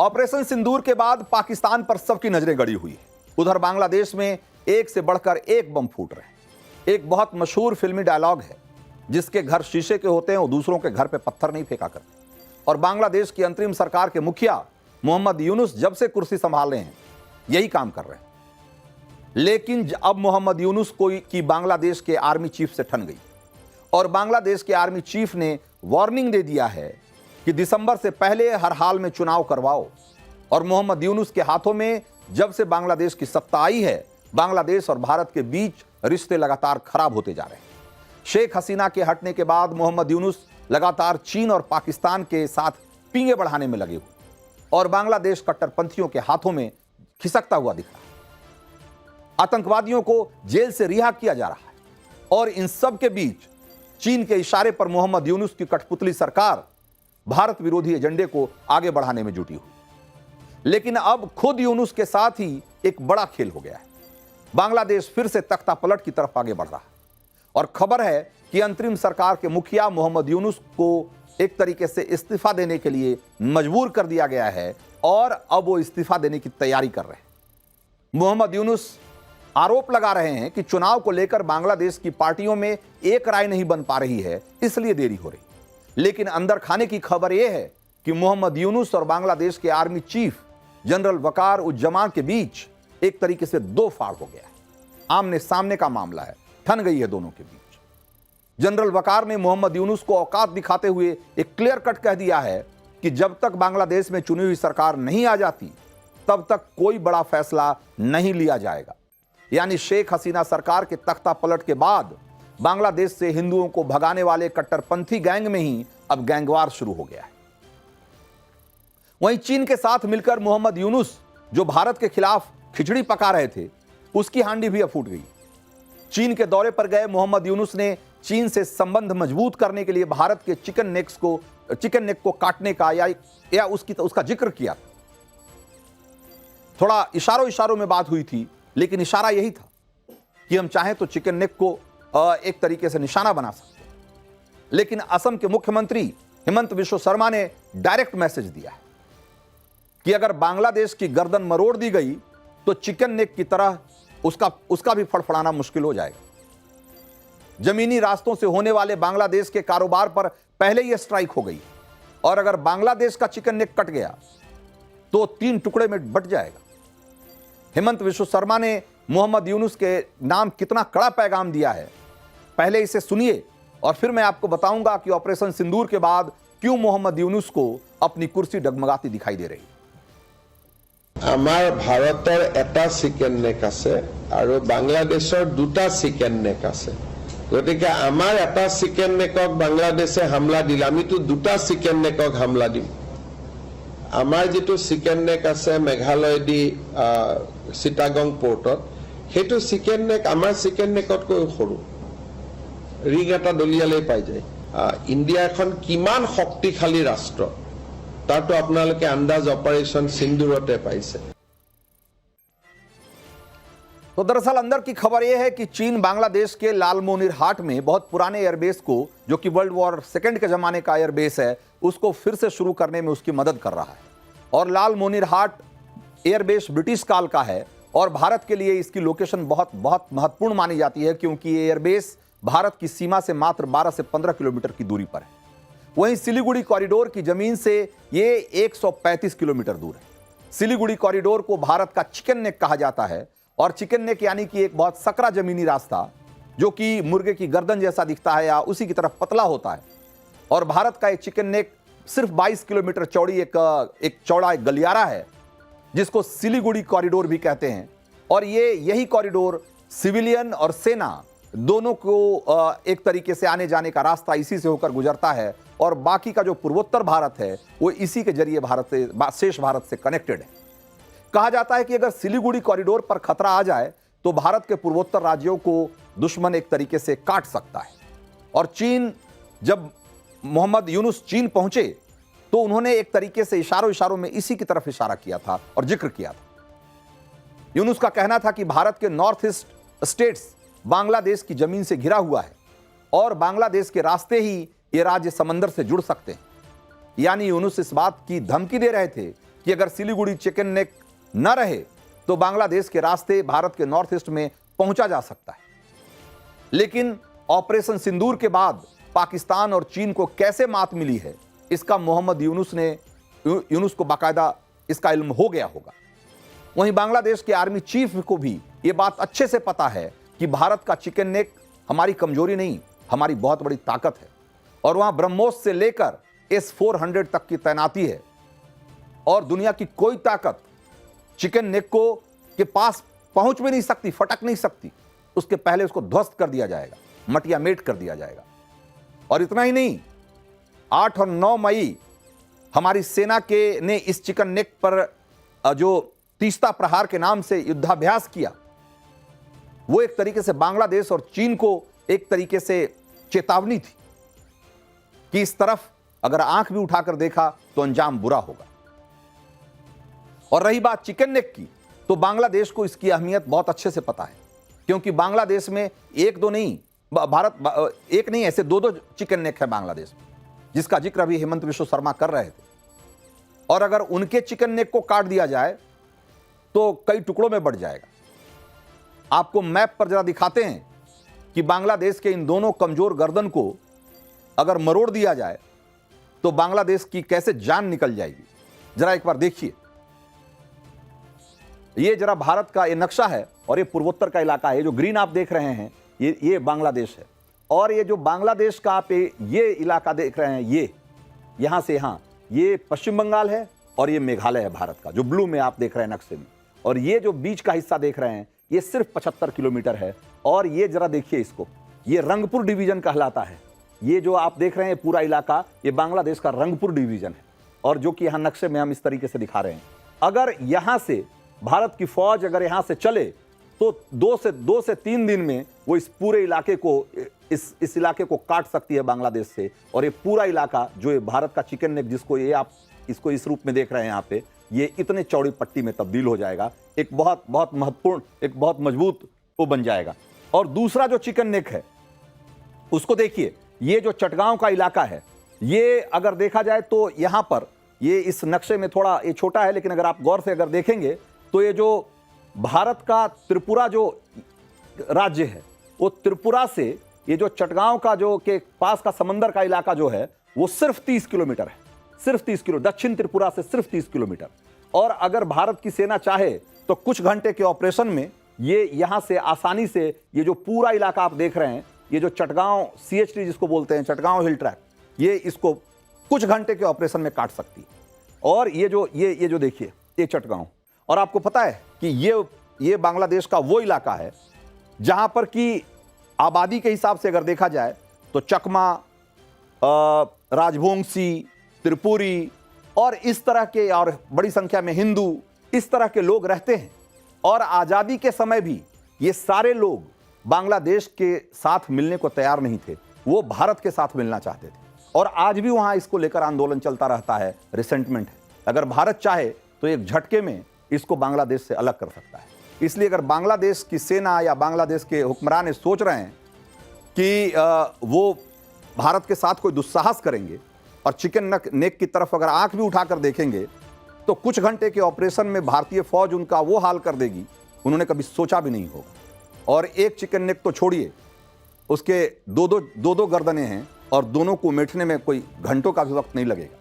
Operation सिंदूर के बाद पाकिस्तान पर सबकी नजरें गड़ी हुई है। उधर बांग्लादेश में एक से बढ़कर एक बम फूट रहे हैं। एक बहुत मशहूर फिल्मी डायलॉग है, जिसके घर शीशे के होते हैं वो दूसरों के घर पे पत्थर नहीं फेंका करते। और बांग्लादेश की अंतरिम सरकार के मुखिया मोहम्मद यूनुस जब से कुर्सी संभाले हैं यही काम कर रहे हैं। लेकिन अब मोहम्मद यूनुस की बांग्लादेश के आर्मी चीफ से ठन गई और बांग्लादेश के आर्मी चीफ ने वार्निंग दे दिया है कि दिसंबर से पहले हर हाल में चुनाव करवाओ। और मोहम्मद यूनुस के हाथों में जब से बांग्लादेश की सत्ता आई है, बांग्लादेश और भारत के बीच रिश्ते लगातार खराब होते जा रहे हैं। शेख हसीना के हटने के बाद मोहम्मद यूनुस लगातार चीन और पाकिस्तान के साथ पींगे बढ़ाने में लगे हुए और बांग्लादेश कट्टरपंथियों के हाथों में खिसकता हुआ दिख रहा है। आतंकवादियों को जेल से रिहा किया जा रहा है और इन सब के बीच चीन के इशारे पर मोहम्मद यूनुस की कठपुतली सरकार भारत विरोधी एजेंडे को आगे बढ़ाने में जुटी हुई। लेकिन अब खुद यूनुस के साथ ही एक बड़ा खेल हो गया है। बांग्लादेश फिर से तख्ता पलट की तरफ आगे बढ़ रहा है और खबर है कि अंतरिम सरकार के मुखिया मोहम्मद यूनुस को एक तरीके से इस्तीफा देने के लिए मजबूर कर दिया गया है और अब वो इस्तीफा देने की तैयारी कर रहे हैं। मोहम्मद यूनुस आरोप लगा रहे हैं कि चुनाव को लेकर बांग्लादेश की पार्टियों में एक राय नहीं बन पा रही है, इसलिए देरी हो रही। लेकिन अंदर खाने की खबर यह है कि मोहम्मद यूनुस और बांग्लादेश के आर्मी चीफ जनरल वकार उज्जमा के बीच एक तरीके से दो फाड़ हो गया है। आमने सामने का मामला है, ठन गई है दोनों के बीच। जनरल वकार ने मोहम्मद यूनुस को औकात दिखाते हुए एक क्लियर कट कह दिया है कि जब तक बांग्लादेश में चुनी हुई सरकार नहीं आ जाती तब तक कोई बड़ा फैसला नहीं लिया जाएगा। यानी शेख हसीना सरकार के तख्ता पलट के बाद बांग्लादेश से हिंदुओं को भगाने वाले कट्टरपंथी गैंग में ही अब गैंगवार शुरू हो गया है। वहीं चीन के साथ मिलकर मोहम्मद यूनुस जो भारत के खिलाफ खिचड़ी पका रहे थे, उसकी हांडी भी अब फूट गई। चीन के दौरे पर गए मोहम्मद यूनुस ने चीन से संबंध मजबूत करने के लिए भारत के चिकन नेक को काटने का या उसका जिक्र किया। थोड़ा इशारों में बात हुई थी, लेकिन इशारा यही था कि हम चाहें तो चिकन नेक को एक तरीके से निशाना बना सकते हैं। लेकिन असम के मुख्यमंत्री हिमंत बिश्व शर्मा ने डायरेक्ट मैसेज दिया है कि अगर बांग्लादेश की गर्दन मरोड़ दी गई तो चिकन नेक की तरह उसका भी फड़फड़ाना मुश्किल हो जाएगा। जमीनी रास्तों से होने वाले बांग्लादेश के कारोबार पर पहले ही स्ट्राइक हो गई और अगर बांग्लादेश का चिकन नेक कट गया तो 3 टुकड़े में बट जाएगा। हिमंत बिश्व शर्मा ने मोहम्मद यूनुस के नाम कितना कड़ा पैगाम दिया है, पहले इसे सुनिए और फिर मैं आपको बताऊंगा कि ऑपरेशन सिंदूर के बाद क्यों मोहम्मद यूनुस को अपनी कुर्सी डगमगाती दिखाई दे रही। आमार भारतर एटा चिकेन नेक आछे आरो बांग्लादेशर दुटा चिकेन नेक आछे। गतिके आमार एटा चिकेन नेকক बांग्लादेशे हमला दिले आमितो दुटा चिकेन नेকক हमला दिम। आमार जितु चिकेन नेक आछे मेघालय दि चिटागং पोर्टत हेतु चिकेन नेक आमार चिकेन नेकतকৈ সৰু। रिंग एटा दलियाলৈ पाই যায়। इंडिया এখন কিমান শক্তিশালী ৰাষ্ট্ৰ तातो आपनालोके अंदाज ऑपरेशन सिंदूरते पाइसे। तो दरअसल अंदर की खबर यह है कि चीन बांग्लादेश के लालमोनिरहाट में बहुत पुराने एयरबेस को, जो कि वर्ल्ड वॉर सेकेंड के जमाने का एयरबेस है, उसको फिर से शुरू करने में उसकी मदद कर रहा है। और लालमोनिरहाट एयरबेस ब्रिटिश काल का है और भारत के लिए इसकी लोकेशन बहुत बहुत महत्वपूर्ण मानी जाती है, क्योंकि ये एयरबेस भारत की सीमा से मात्र 12 से 15 किलोमीटर की दूरी पर है। वहीं सिलीगुड़ी कॉरिडोर की जमीन से ये 135 किलोमीटर दूर है। सिलीगुड़ी कॉरिडोर को भारत का चिकन नेक कहा जाता है और चिकन नेक यानी कि एक बहुत सकरा जमीनी रास्ता जो कि मुर्गे की गर्दन जैसा दिखता है या उसी की तरफ पतला होता है। और भारत का एक चिकन नेक सिर्फ 22 किलोमीटर चौड़ी एक चौड़ा एक गलियारा है, जिसको सिलीगुड़ी कॉरिडोर भी कहते हैं। और यही कॉरिडोर सिविलियन और सेना दोनों को एक तरीके से आने जाने का रास्ता इसी से होकर गुजरता है और बाकी का जो पूर्वोत्तर भारत है वो इसी के जरिए शेष भारत से कनेक्टेड है। कहा जाता है कि अगर सिलीगुड़ी कॉरिडोर पर खतरा आ जाए तो भारत के पूर्वोत्तर राज्यों को दुश्मन एक तरीके से काट सकता है। और चीन, जब मोहम्मद यूनुस चीन पहुंचे तो उन्होंने एक तरीके से इशारों में इसी की तरफ इशारा किया था और जिक्र किया था। यूनुस का कहना था कि भारत के नॉर्थ ईस्ट स्टेट्स बांग्लादेश की जमीन से घिरा हुआ है और बांग्लादेश के रास्ते ही ये राज्य समंदर से जुड़ सकते हैं। यानी यूनुस इस बात की धमकी दे रहे थे कि अगर सिलीगुड़ी चिकन नेक न रहे तो बांग्लादेश के रास्ते भारत के नॉर्थ यूस्ट में पहुंचा जा सकता है। लेकिन ऑपरेशन सिंदूर के बाद पाकिस्तान और चीन को कैसे मात मिली है, इसका मोहम्मद यूनुस को बाकायदा इसका इल्म हो गया होगा। वहीं बांग्लादेश के आर्मी चीफ को भी यह बात अच्छे से पता है कि भारत का चिकन नेक हमारी कमजोरी नहीं, हमारी बहुत बड़ी ताकत है। और वहां ब्रह्मोस से लेकर S-400 तक की तैनाती है और दुनिया की कोई ताकत चिकन नेक को के पास पहुंच भी नहीं सकती, फटक नहीं सकती। उसके पहले उसको ध्वस्त कर दिया जाएगा, मटिया मेट कर दिया जाएगा। और इतना ही नहीं, 8 और 9 मई हमारी सेना के ने इस चिकन नेक पर जो तीस्ता प्रहार के नाम से युद्धाभ्यास किया, वो एक तरीके से बांग्लादेश और चीन को एक तरीके से चेतावनी थी कि इस तरफ अगर आंख भी उठाकर देखा तो अंजाम बुरा होगा। और रही बात चिकन नेक की, तो बांग्लादेश को इसकी अहमियत बहुत अच्छे से पता है, क्योंकि बांग्लादेश में एक दो नहीं, एक नहीं, ऐसे 2-2 चिकन नेक है बांग्लादेश में, जिसका जिक्र अभी हेमंत बिश्व शर्मा कर रहे थे। और अगर उनके चिकन नेक को काट दिया जाए तो कई टुकड़ों में बढ़ जाएगा। आपको मैप पर जरा दिखाते हैं कि बांग्लादेश के इन दोनों कमजोर गर्दन को अगर मरोड़ दिया जाए तो बांग्लादेश की कैसे जान निकल जाएगी। जरा एक बार देखिए, ये जरा भारत का ये नक्शा है और ये पूर्वोत्तर का इलाका है। जो ग्रीन आप देख रहे हैं ये बांग्लादेश है, और ये जो बांग्लादेश का आप ये इलाका देख रहे हैं, ये यहां से यहां, ये पश्चिम बंगाल है और ये मेघालय है भारत का, जो ब्लू में आप देख रहे हैं नक्शे में। और ये जो बीच का हिस्सा देख रहे हैं ये सिर्फ 75 किलोमीटर है। और ये जरा देखिए इसको, ये रंगपुर डिवीजन कहलाता है। ये जो आप देख रहे हैं पूरा इलाका, ये बांग्लादेश का रंगपुर डिवीजन है, और जो कि यहां नक्शे में हम इस तरीके से दिखा रहे हैं। अगर यहां से भारत की फौज अगर यहां से चले तो 2 से 3 दिन में वो इस पूरे इलाके को, इस इलाके को काट सकती है बांग्लादेश से। और ये पूरा इलाका जो है भारत का चिकन नेक, जिसको ये आप इसको इस रूप में देख रहे हैं यहाँ पे, ये इतने चौड़ी पट्टी में तब्दील हो जाएगा, एक बहुत बहुत महत्वपूर्ण, एक बहुत मजबूत वो बन जाएगा। और दूसरा जो चिकन नेक है उसको देखिए, ये जो चटगांव का इलाका है, ये अगर देखा जाए तो यहां पर ये इस नक्शे में थोड़ा ये छोटा है, लेकिन अगर आप गौर से अगर देखेंगे तो ये जो भारत का त्रिपुरा जो राज्य है, वो त्रिपुरा से ये जो चटगांव का जो के पास का समंदर का इलाका जो है वो सिर्फ 30 किलोमीटर है, सिर्फ 30 किलो, दक्षिण त्रिपुरा से सिर्फ 30 किलोमीटर। और अगर भारत की सेना चाहे तो कुछ घंटे के ऑपरेशन में ये यहां से आसानी से ये जो पूरा इलाका आप देख रहे हैं, ये जो चटगांव CHT जिसको बोलते हैं, चटगांव हिल ट्रैक, ये इसको कुछ घंटे के ऑपरेशन में काट सकती है। और ये जो देखिए ये चटगांव, और आपको पता है कि ये बांग्लादेश का वो इलाका है जहां पर कि आबादी के हिसाब से अगर देखा जाए तो चकमा, राजवंशी, त्रिपुरी और इस तरह के, और बड़ी संख्या में हिंदू, इस तरह के लोग रहते हैं। और आज़ादी के समय भी ये सारे लोग बांग्लादेश के साथ मिलने को तैयार नहीं थे, वो भारत के साथ मिलना चाहते थे। और आज भी वहां इसको लेकर आंदोलन चलता रहता है, रिसेंटमेंट है। अगर भारत चाहे तो एक झटके में इसको बांग्लादेश से अलग कर सकता है। इसलिए अगर बांग्लादेश की सेना या बांग्लादेश के हुक्मरान ये सोच रहे हैं कि वो भारत के साथ कोई दुस्साहस करेंगे और चिकन नेक की तरफ अगर आंख भी उठाकर देखेंगे तो कुछ घंटे के ऑपरेशन में भारतीय फौज उनका वो हाल कर देगी, उन्होंने कभी सोचा भी नहीं होगा। और एक चिकन नेक तो छोड़िए, उसके दो गर्दनें हैं और दोनों को मेटने में कोई घंटों का भी वक्त नहीं लगेगा।